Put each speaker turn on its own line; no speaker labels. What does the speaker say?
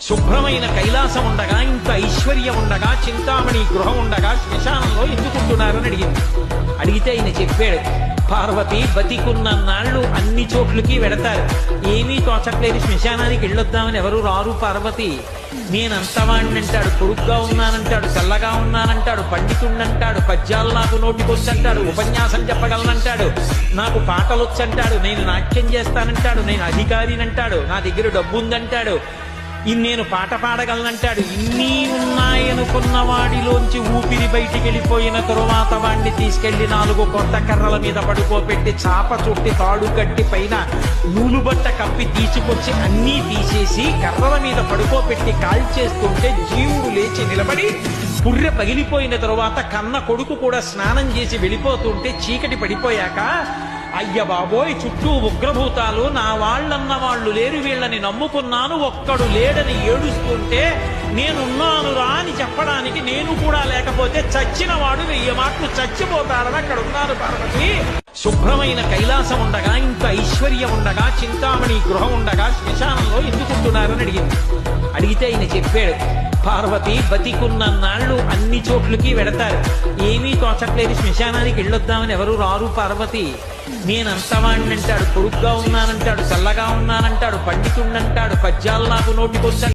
శుభ్రమైన కైలాసం ఉండగా, ఇంత ఐశ్వర్యం ఉండగా, చింతామణి గృహం ఉండగా శ్మశానంలో ఎందుకుంటున్నారని అడిగింది. అడిగితే ఆయన చెప్పాడు, పార్వతి బతికున్న నాళ్ళు అన్ని చోట్లకి వెడతారు, ఏమీ తోచట్లేదు, శ్మశానానికి వెళ్ళొద్దామని ఎవరు రారు పార్వతి. నేనంతవాణ్ణంటాడు, పొరుగ్గా ఉన్నానంటాడు, చల్లగా ఉన్నానంటాడు, పండితుణ్ణంటాడు, పద్యాలు నాకు నోటికొచ్చంటాడు, ఉపన్యాసం చెప్పగలనంటాడు, నాకు పాటలొచ్చంటాడు, నేను నాట్యం చేస్తానంటాడు, నేను అధికారినంటాడు, నా దగ్గర డబ్బు ఉందంటాడు, నేను పాట పాడగలనంటాడు. ఇన్ని ఉన్నాయనుకున్న వాడిలోంచి ఊపిరి బయటికి వెళ్ళిపోయిన తరువాత వాడిని తీసుకెళ్లి 4 కొత్త కర్రల మీద పడుకోబెట్టి చాప చుట్టి తాడు కట్టి పైన నూలుబట్ట కప్పి తీసుకొచ్చి అన్నీ తీసేసి కర్రల మీద పడుకోబెట్టి కాల్చేస్తుంటే జీవుడు లేచి నిలబడి పుర్రె పగిలిపోయిన తరువాత కన్న కొడుకు కూడా స్నానం చేసి వెళ్ళిపోతుంటే చీకటి పడిపోయాక, అయ్య బాబోయ్ చుట్టూ ఉగ్రభూతాలు, నా వాళ్ళన్న వాళ్ళు లేరు, వీళ్ళని నమ్ముకున్నాను, ఒక్కడు లేడని ఏడుస్తుంటే నేనున్నాను రా అని చెప్పడానికి నేను కూడా లేకపోతే చచ్చిన వాడు 1000 మాటలు చచ్చిపోతారని అక్కడ ఉన్నారు పార్వతి. శుభ్రమైన కైలాసం ఉండగా, ఇంత ఐశ్వర్యం ఉండగా, చింతామణి గృహం ఉండగా శ్మశానంలో ఎందుకుంటున్నారని అడిగింది. అడిగితే ఆయన చెప్పాడు, పార్వతి బతికున్న నాళ్ళు అన్ని చోట్లకి వెడతారు, ఏమీ తోచట్లేదు, శ్మశానానికి వెళ్ళొద్దామని ఎవరు రారు పార్వతి. నేనంతవాణ్ణంటాడు, పొరుగ్గా ఉన్నానంటాడు, చల్లగా ఉన్నానంటాడు, పండితుణ్ణంటాడు, పద్యాలు నాకు నోటికొచ్చంటాడు,